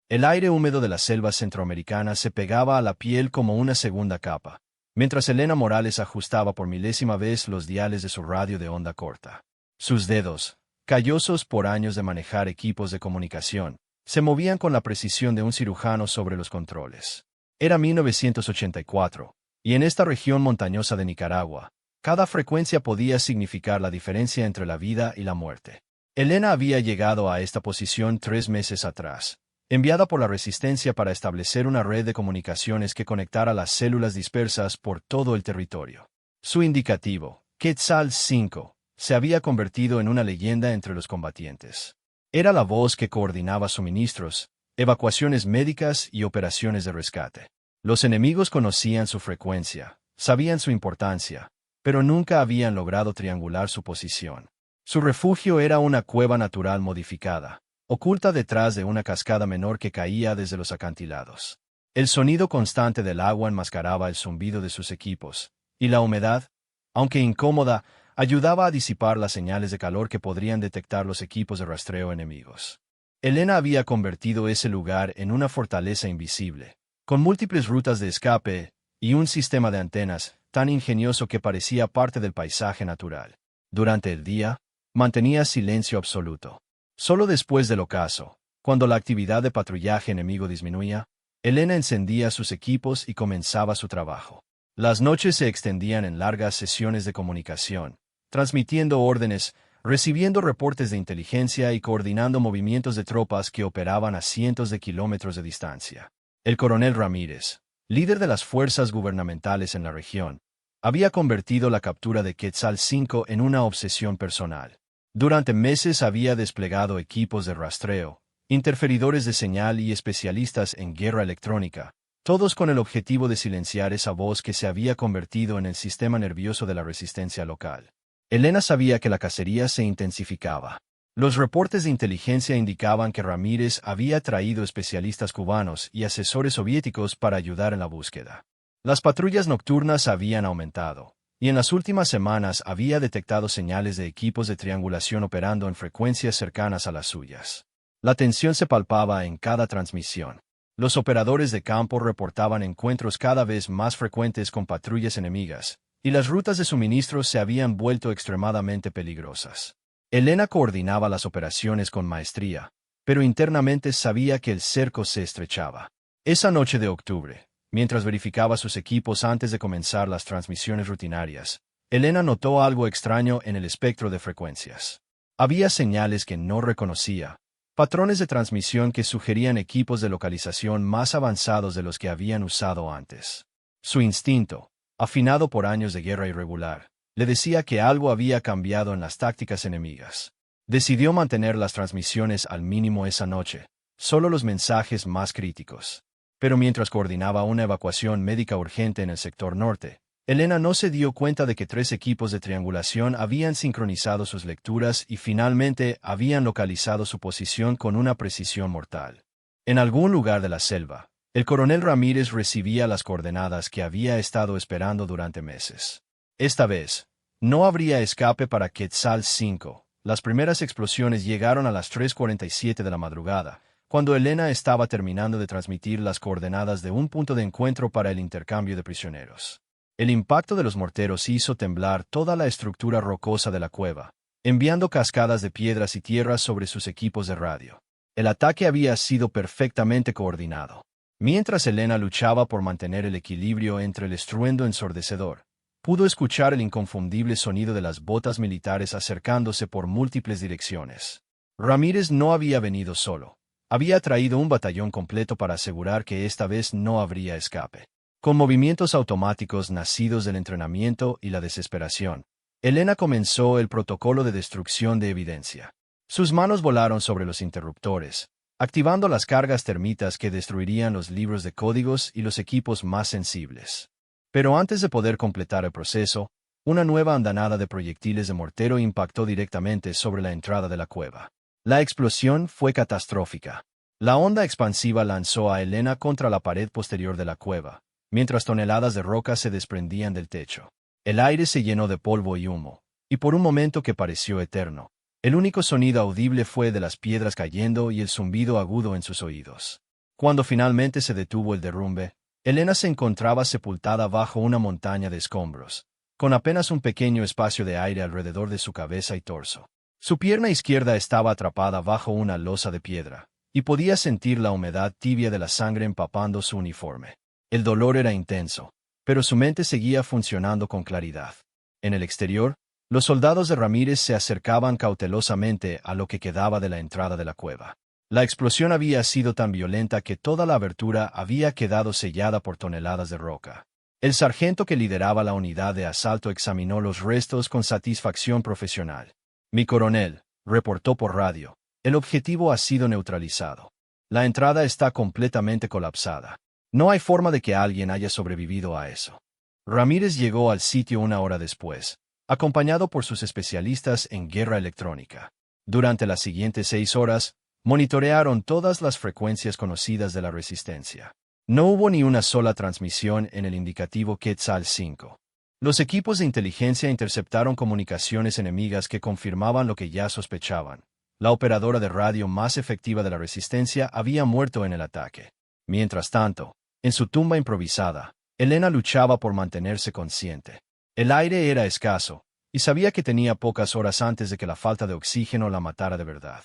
El aire húmedo de las selvas centroamericanas se pegaba a la piel como una segunda capa, mientras Elena Morales ajustaba por milésima vez los diales de su radio de onda corta. Sus dedos, callosos por años de manejar equipos de comunicación, se movían con la precisión de un cirujano sobre los controles. Era 1984, y en esta región montañosa de Nicaragua, cada frecuencia podía significar la diferencia entre la vida y la muerte. Elena había llegado a esta posición 3 meses atrás, enviada por la Resistencia para establecer una red de comunicaciones que conectara las células dispersas por todo el territorio. Su indicativo, Quetzal 5, se había convertido en una leyenda entre los combatientes. Era la voz que coordinaba suministros, evacuaciones médicas y operaciones de rescate. Los enemigos conocían su frecuencia, sabían su importancia, pero nunca habían logrado triangular su posición. Su refugio era una cueva natural modificada, oculta detrás de una cascada menor que caía desde los acantilados. El sonido constante del agua enmascaraba el zumbido de sus equipos, y la humedad, aunque incómoda, ayudaba a disipar las señales de calor que podrían detectar los equipos de rastreo enemigos. Elena había convertido ese lugar en una fortaleza invisible, con múltiples rutas de escape y un sistema de antenas tan ingenioso que parecía parte del paisaje natural. Durante el día, mantenía silencio absoluto. Solo después del ocaso, cuando la actividad de patrullaje enemigo disminuía, Elena encendía sus equipos y comenzaba su trabajo. Las noches se extendían en largas sesiones de comunicación, transmitiendo órdenes, recibiendo reportes de inteligencia y coordinando movimientos de tropas que operaban a cientos de kilómetros de distancia. El coronel Ramírez, líder de las fuerzas gubernamentales en la región, había convertido la captura de Quetzal 5 en una obsesión personal. Durante meses había desplegado equipos de rastreo, interferidores de señal y especialistas en guerra electrónica, todos con el objetivo de silenciar esa voz que se había convertido en el sistema nervioso de la resistencia local. Elena sabía que la cacería se intensificaba. Los reportes de inteligencia indicaban que Ramírez había traído especialistas cubanos y asesores soviéticos para ayudar en la búsqueda. Las patrullas nocturnas habían aumentado, y en las últimas semanas había detectado señales de equipos de triangulación operando en frecuencias cercanas a las suyas. La tensión se palpaba en cada transmisión. Los operadores de campo reportaban encuentros cada vez más frecuentes con patrullas enemigas, y las rutas de suministros se habían vuelto extremadamente peligrosas. Elena coordinaba las operaciones con maestría, pero internamente sabía que el cerco se estrechaba. Esa noche de octubre, mientras verificaba sus equipos antes de comenzar las transmisiones rutinarias, Elena notó algo extraño en el espectro de frecuencias. Había señales que no reconocía, patrones de transmisión que sugerían equipos de localización más avanzados de los que habían usado antes. Su instinto, afinado por años de guerra irregular, le decía que algo había cambiado en las tácticas enemigas. Decidió mantener las transmisiones al mínimo esa noche, solo los mensajes más críticos. Pero mientras coordinaba una evacuación médica urgente en el sector norte, Elena no se dio cuenta de que 3 equipos de triangulación habían sincronizado sus lecturas y finalmente habían localizado su posición con una precisión mortal. En algún lugar de la selva, el coronel Ramírez recibía las coordenadas que había estado esperando durante meses. Esta vez, no habría escape para Quetzal 5. Las primeras explosiones llegaron a las 3:47 de la madrugada, cuando Elena estaba terminando de transmitir las coordenadas de un punto de encuentro para el intercambio de prisioneros. El impacto de los morteros hizo temblar toda la estructura rocosa de la cueva, enviando cascadas de piedras y tierras sobre sus equipos de radio. El ataque había sido perfectamente coordinado. Mientras Elena luchaba por mantener el equilibrio entre el estruendo ensordecedor, pudo escuchar el inconfundible sonido de las botas militares acercándose por múltiples direcciones. Ramírez no había venido solo. Había traído un batallón completo para asegurar que esta vez no habría escape. Con movimientos automáticos nacidos del entrenamiento y la desesperación, Elena comenzó el protocolo de destrucción de evidencia. Sus manos volaron sobre los interruptores, activando las cargas termitas que destruirían los libros de códigos y los equipos más sensibles. Pero antes de poder completar el proceso, una nueva andanada de proyectiles de mortero impactó directamente sobre la entrada de la cueva. La explosión fue catastrófica. La onda expansiva lanzó a Elena contra la pared posterior de la cueva, mientras toneladas de roca se desprendían del techo. El aire se llenó de polvo y humo, y por un momento que pareció eterno, el único sonido audible fue de las piedras cayendo y el zumbido agudo en sus oídos. Cuando finalmente se detuvo el derrumbe, Elena se encontraba sepultada bajo una montaña de escombros, con apenas un pequeño espacio de aire alrededor de su cabeza y torso. Su pierna izquierda estaba atrapada bajo una losa de piedra, y podía sentir la humedad tibia de la sangre empapando su uniforme. El dolor era intenso, pero su mente seguía funcionando con claridad. En el exterior, los soldados de Ramírez se acercaban cautelosamente a lo que quedaba de la entrada de la cueva. La explosión había sido tan violenta que toda la abertura había quedado sellada por toneladas de roca. El sargento que lideraba la unidad de asalto examinó los restos con satisfacción profesional. «Mi coronel», reportó por radio, «el objetivo ha sido neutralizado. La entrada está completamente colapsada. No hay forma de que alguien haya sobrevivido a eso». Ramírez llegó al sitio una hora después, acompañado por sus especialistas en guerra electrónica. Durante las siguientes 6 horas, monitorearon todas las frecuencias conocidas de la resistencia. No hubo ni una sola transmisión en el indicativo Quetzal 5. Los equipos de inteligencia interceptaron comunicaciones enemigas que confirmaban lo que ya sospechaban. La operadora de radio más efectiva de la resistencia había muerto en el ataque. Mientras tanto, en su tumba improvisada, Elena luchaba por mantenerse consciente. El aire era escaso, y sabía que tenía pocas horas antes de que la falta de oxígeno la matara de verdad.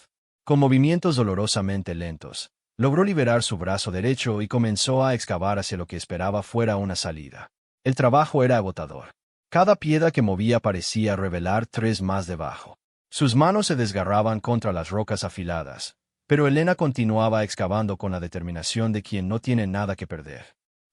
Con movimientos dolorosamente lentos, logró liberar su brazo derecho y comenzó a excavar hacia lo que esperaba fuera una salida. El trabajo era agotador. Cada piedra que movía parecía revelar 3 más debajo. Sus manos se desgarraban contra las rocas afiladas, pero Elena continuaba excavando con la determinación de quien no tiene nada que perder.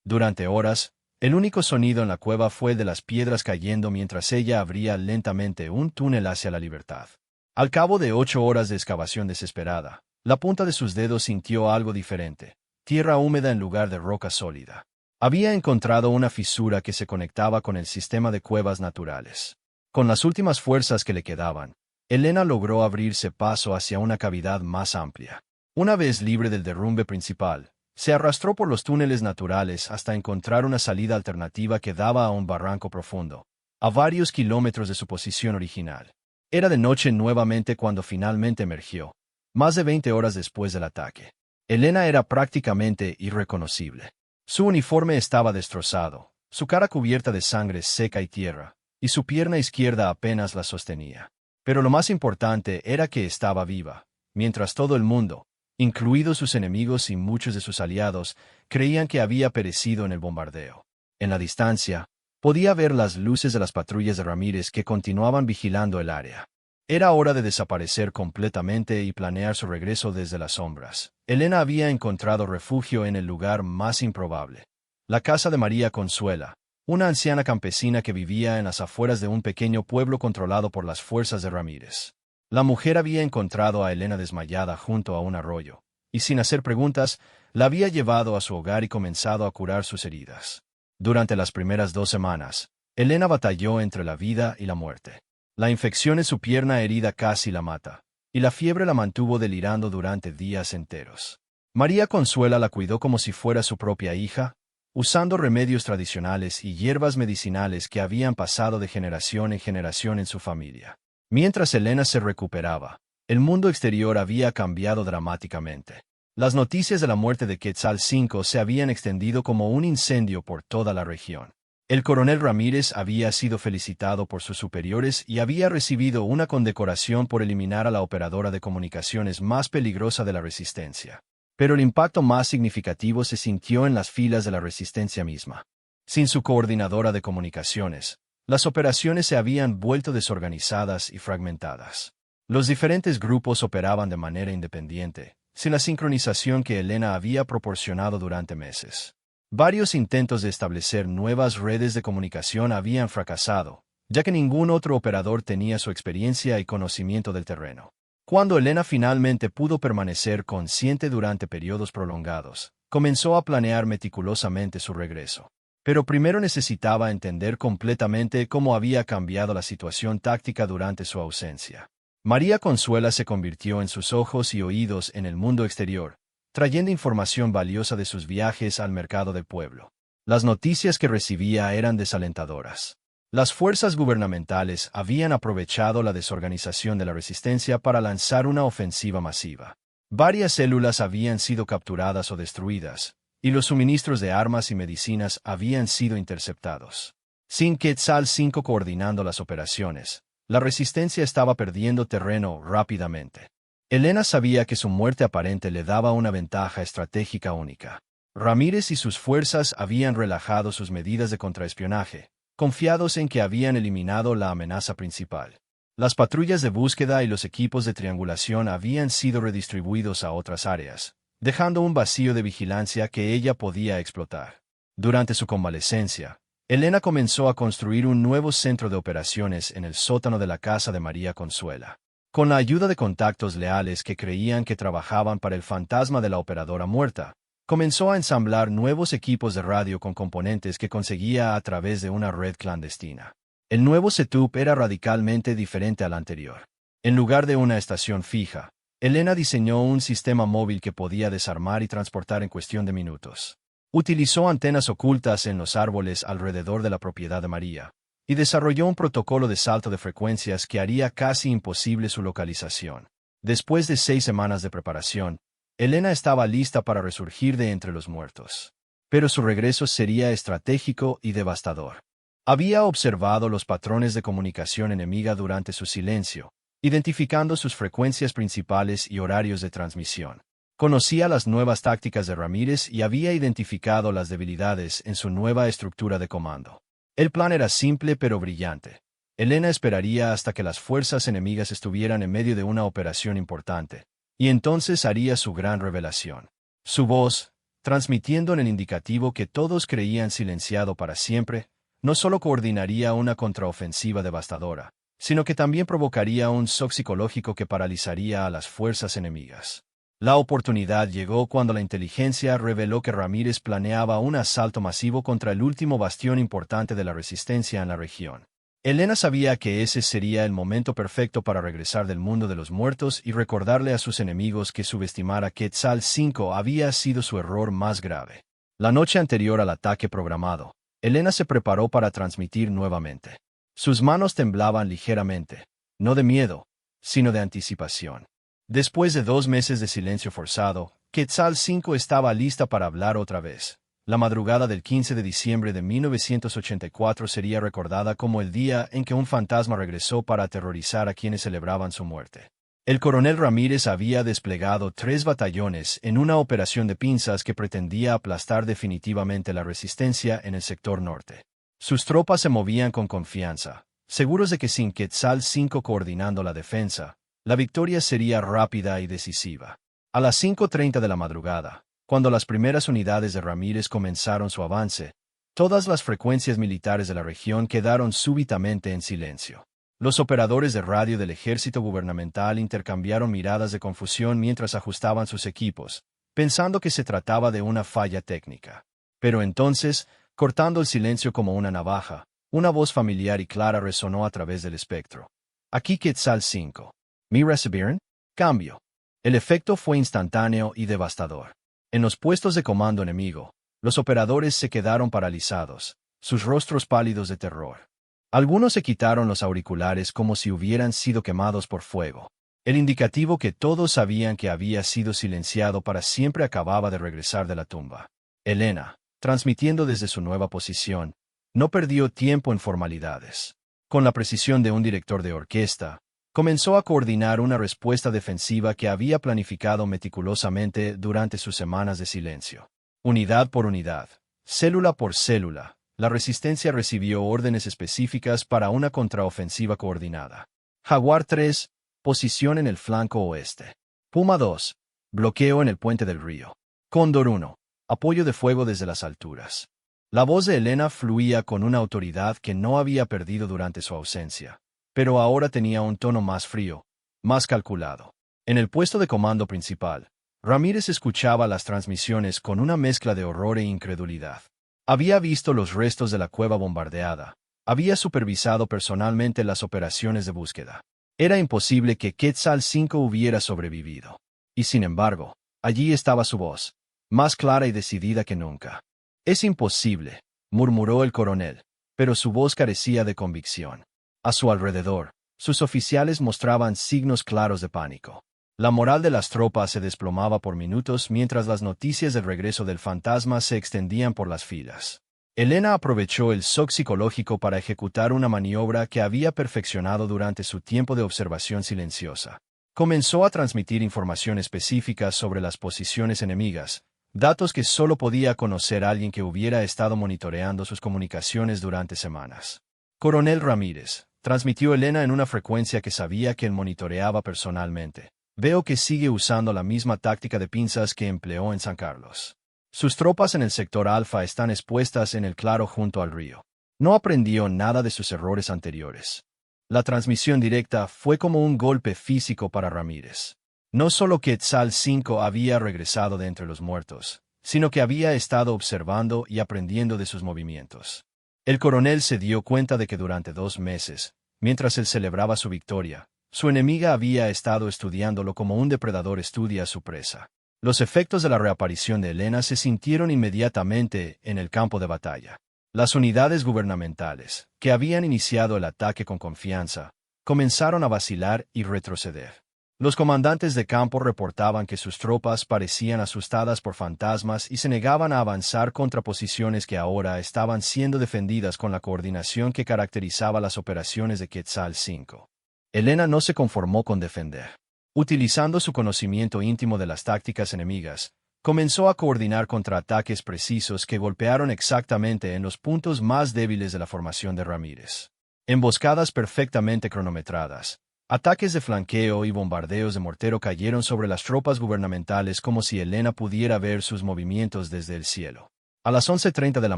Durante horas, el único sonido en la cueva fue el de las piedras cayendo mientras ella abría lentamente un túnel hacia la libertad. Al cabo de 8 horas de excavación desesperada, la punta de sus dedos sintió algo diferente: tierra húmeda en lugar de roca sólida. Había encontrado una fisura que se conectaba con el sistema de cuevas naturales. Con las últimas fuerzas que le quedaban, Elena logró abrirse paso hacia una cavidad más amplia. Una vez libre del derrumbe principal, se arrastró por los túneles naturales hasta encontrar una salida alternativa que daba a un barranco profundo, a varios kilómetros de su posición original. Era de noche nuevamente cuando finalmente emergió, más de 20 horas después del ataque. Elena era prácticamente irreconocible. Su uniforme estaba destrozado, su cara cubierta de sangre seca y tierra, y su pierna izquierda apenas la sostenía. Pero lo más importante era que estaba viva, mientras todo el mundo, incluidos sus enemigos y muchos de sus aliados, creían que había perecido en el bombardeo. En la distancia, podía ver las luces de las patrullas de Ramírez que continuaban vigilando el área. Era hora de desaparecer completamente y planear su regreso desde las sombras. Elena había encontrado refugio en el lugar más improbable: la casa de María Consuela, una anciana campesina que vivía en las afueras de un pequeño pueblo controlado por las fuerzas de Ramírez. La mujer había encontrado a Elena desmayada junto a un arroyo, y sin hacer preguntas, la había llevado a su hogar y comenzado a curar sus heridas. Durante las primeras 2 semanas, Elena batalló entre la vida y la muerte. La infección en su pierna herida casi la mata, y la fiebre la mantuvo delirando durante días enteros. María Consuela la cuidó como si fuera su propia hija, usando remedios tradicionales y hierbas medicinales que habían pasado de generación en generación en su familia. Mientras Elena se recuperaba, el mundo exterior había cambiado dramáticamente. Las noticias de la muerte de Quetzal 5 se habían extendido como un incendio por toda la región. El coronel Ramírez había sido felicitado por sus superiores y había recibido una condecoración por eliminar a la operadora de comunicaciones más peligrosa de la resistencia. Pero el impacto más significativo se sintió en las filas de la resistencia misma. Sin su coordinadora de comunicaciones, las operaciones se habían vuelto desorganizadas y fragmentadas. Los diferentes grupos operaban de manera independiente, sin la sincronización que Elena había proporcionado durante meses. Varios intentos de establecer nuevas redes de comunicación habían fracasado, ya que ningún otro operador tenía su experiencia y conocimiento del terreno. Cuando Elena finalmente pudo permanecer consciente durante periodos prolongados, comenzó a planear meticulosamente su regreso. Pero primero necesitaba entender completamente cómo había cambiado la situación táctica durante su ausencia. María Consuela se convirtió en sus ojos y oídos en el mundo exterior, trayendo información valiosa de sus viajes al mercado del pueblo. Las noticias que recibía eran desalentadoras. Las fuerzas gubernamentales habían aprovechado la desorganización de la resistencia para lanzar una ofensiva masiva. Varias células habían sido capturadas o destruidas, y los suministros de armas y medicinas habían sido interceptados. Sin Quetzal 5 coordinando las operaciones, la resistencia estaba perdiendo terreno rápidamente. Elena sabía que su muerte aparente le daba una ventaja estratégica única. Ramírez y sus fuerzas habían relajado sus medidas de contraespionaje, confiados en que habían eliminado la amenaza principal. Las patrullas de búsqueda y los equipos de triangulación habían sido redistribuidos a otras áreas, dejando un vacío de vigilancia que ella podía explotar. Durante su convalecencia, Elena comenzó a construir un nuevo centro de operaciones en el sótano de la casa de María Consuela. Con la ayuda de contactos leales que creían que trabajaban para el fantasma de la operadora muerta, comenzó a ensamblar nuevos equipos de radio con componentes que conseguía a través de una red clandestina. El nuevo setup era radicalmente diferente al anterior. En lugar de una estación fija, Elena diseñó un sistema móvil que podía desarmar y transportar en cuestión de minutos. Utilizó antenas ocultas en los árboles alrededor de la propiedad de María, y desarrolló un protocolo de salto de frecuencias que haría casi imposible su localización. Después de 6 semanas de preparación, Elena estaba lista para resurgir de entre los muertos. Pero su regreso sería estratégico y devastador. Había observado los patrones de comunicación enemiga durante su silencio, identificando sus frecuencias principales y horarios de transmisión. Conocía las nuevas tácticas de Ramírez y había identificado las debilidades en su nueva estructura de comando. El plan era simple pero brillante. Elena esperaría hasta que las fuerzas enemigas estuvieran en medio de una operación importante, y entonces haría su gran revelación. Su voz, transmitiendo en el indicativo que todos creían silenciado para siempre, no solo coordinaría una contraofensiva devastadora, sino que también provocaría un shock psicológico que paralizaría a las fuerzas enemigas. La oportunidad llegó cuando la inteligencia reveló que Ramírez planeaba un asalto masivo contra el último bastión importante de la resistencia en la región. Elena sabía que ese sería el momento perfecto para regresar del mundo de los muertos y recordarle a sus enemigos que subestimar a Quetzal 5 había sido su error más grave. La noche anterior al ataque programado, Elena se preparó para transmitir nuevamente. Sus manos temblaban ligeramente, no de miedo, sino de anticipación. Después de 2 meses de silencio forzado, Quetzal 5 estaba lista para hablar otra vez. La madrugada del 15 de diciembre de 1984 sería recordada como el día en que un fantasma regresó para aterrorizar a quienes celebraban su muerte. El coronel Ramírez había desplegado 3 batallones en una operación de pinzas que pretendía aplastar definitivamente la resistencia en el sector norte. Sus tropas se movían con confianza, seguros de que sin Quetzal 5 coordinando la defensa, la victoria sería rápida y decisiva. A las 5:30 de la madrugada, cuando las primeras unidades de Ramírez comenzaron su avance, todas las frecuencias militares de la región quedaron súbitamente en silencio. Los operadores de radio del ejército gubernamental intercambiaron miradas de confusión mientras ajustaban sus equipos, pensando que se trataba de una falla técnica. Pero entonces, cortando el silencio como una navaja, una voz familiar y clara resonó a través del espectro. Aquí Quetzal 5. ¿Me recibieron? Cambio. El efecto fue instantáneo y devastador. En los puestos de comando enemigo, los operadores se quedaron paralizados, sus rostros pálidos de terror. Algunos se quitaron los auriculares como si hubieran sido quemados por fuego. El indicativo que todos sabían que había sido silenciado para siempre acababa de regresar de la tumba. Elena, transmitiendo desde su nueva posición, no perdió tiempo en formalidades. Con la precisión de un director de orquesta, comenzó a coordinar una respuesta defensiva que había planificado meticulosamente durante sus semanas de silencio. Unidad por unidad, célula por célula, la resistencia recibió órdenes específicas para una contraofensiva coordinada. Jaguar 3, posición en el flanco oeste. Puma 2, bloqueo en el puente del río. Cóndor 1, apoyo de fuego desde las alturas. La voz de Elena fluía con una autoridad que no había perdido durante su ausencia, pero ahora tenía un tono más frío, más calculado. En el puesto de comando principal, Ramírez escuchaba las transmisiones con una mezcla de horror e incredulidad. Había visto los restos de la cueva bombardeada, había supervisado personalmente las operaciones de búsqueda. Era imposible que Quetzal 5 hubiera sobrevivido. Y sin embargo, allí estaba su voz, más clara y decidida que nunca. «Es imposible», murmuró el coronel, pero su voz carecía de convicción. A su alrededor, sus oficiales mostraban signos claros de pánico. La moral de las tropas se desplomaba por minutos mientras las noticias del regreso del fantasma se extendían por las filas. Helena aprovechó el shock psicológico para ejecutar una maniobra que había perfeccionado durante su tiempo de observación silenciosa. Comenzó a transmitir información específica sobre las posiciones enemigas, datos que solo podía conocer alguien que hubiera estado monitoreando sus comunicaciones durante semanas. Coronel Ramírez, transmitió Helena en una frecuencia que sabía que él monitoreaba personalmente. Veo que sigue usando la misma táctica de pinzas que empleó en San Carlos. Sus tropas en el sector Alfa están expuestas en el claro junto al río. No aprendió nada de sus errores anteriores. La transmisión directa fue como un golpe físico para Ramírez. No solo Quetzal 5 había regresado de entre los muertos, sino que había estado observando y aprendiendo de sus movimientos. El coronel se dio cuenta de que durante 2 meses, mientras él celebraba su victoria, su enemiga había estado estudiándolo como un depredador estudia a su presa. Los efectos de la reaparición de Helena se sintieron inmediatamente en el campo de batalla. Las unidades gubernamentales, que habían iniciado el ataque con confianza, comenzaron a vacilar y retroceder. Los comandantes de campo reportaban que sus tropas parecían asustadas por fantasmas y se negaban a avanzar contra posiciones que ahora estaban siendo defendidas con la coordinación que caracterizaba las operaciones de Quetzal 5. Helena no se conformó con defender. Utilizando su conocimiento íntimo de las tácticas enemigas, comenzó a coordinar contraataques precisos que golpearon exactamente en los puntos más débiles de la formación de Ramírez. Emboscadas perfectamente cronometradas, ataques de flanqueo y bombardeos de mortero cayeron sobre las tropas gubernamentales como si Helena pudiera ver sus movimientos desde el cielo. A las 11:30 de la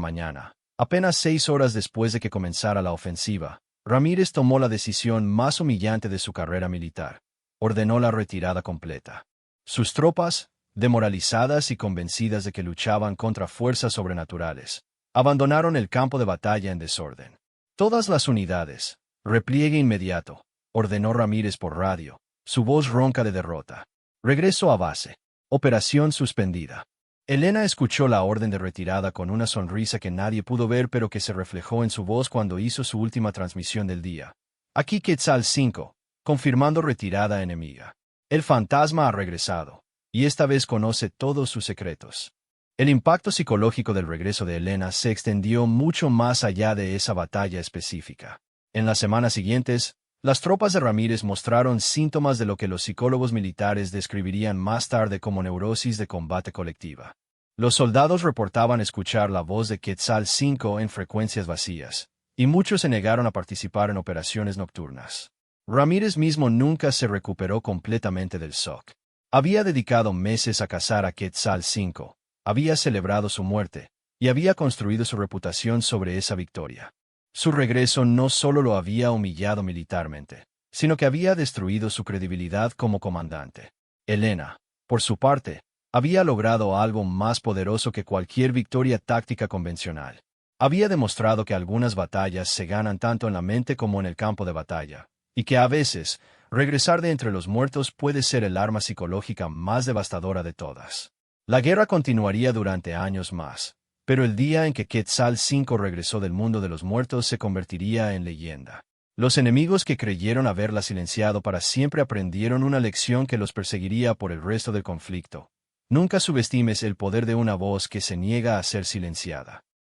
mañana, apenas 6 horas después de que comenzara la ofensiva, Ramírez tomó la decisión más humillante de su carrera militar. Ordenó la retirada completa. Sus tropas, demoralizadas y convencidas de que luchaban contra fuerzas sobrenaturales, abandonaron el campo de batalla en desorden. Todas las unidades, repliegue inmediato, ordenó Ramírez por radio, su voz ronca de derrota. Regreso a base. Operación suspendida. Helena escuchó la orden de retirada con una sonrisa que nadie pudo ver pero que se reflejó en su voz cuando hizo su última transmisión del día. Aquí Quetzal 5, confirmando retirada enemiga. El fantasma ha regresado, y esta vez conoce todos sus secretos. El impacto psicológico del regreso de Helena se extendió mucho más allá de esa batalla específica. En las semanas siguientes, las tropas de Ramírez mostraron síntomas de lo que los psicólogos militares describirían más tarde como neurosis de combate colectiva. Los soldados reportaban escuchar la voz de Quetzal 5 en frecuencias vacías, y muchos se negaron a participar en operaciones nocturnas. Ramírez mismo nunca se recuperó completamente del shock. Había dedicado meses a cazar a Quetzal 5, había celebrado su muerte, y había construido su reputación sobre esa victoria. Su regreso no solo lo había humillado militarmente, sino que había destruido su credibilidad como comandante. Helena, por su parte, había logrado algo más poderoso que cualquier victoria táctica convencional. Había demostrado que algunas batallas se ganan tanto en la mente como en el campo de batalla, y que a veces, regresar de entre los muertos puede ser el arma psicológica más devastadora de todas. La guerra continuaría durante años más, pero el día en que Quetzal 5 regresó del mundo de los muertos se convertiría en leyenda. Los enemigos que creyeron haberla silenciado para siempre aprendieron una lección que los perseguiría por el resto del conflicto. Nunca subestimes el poder de una voz que se niega a ser silenciada.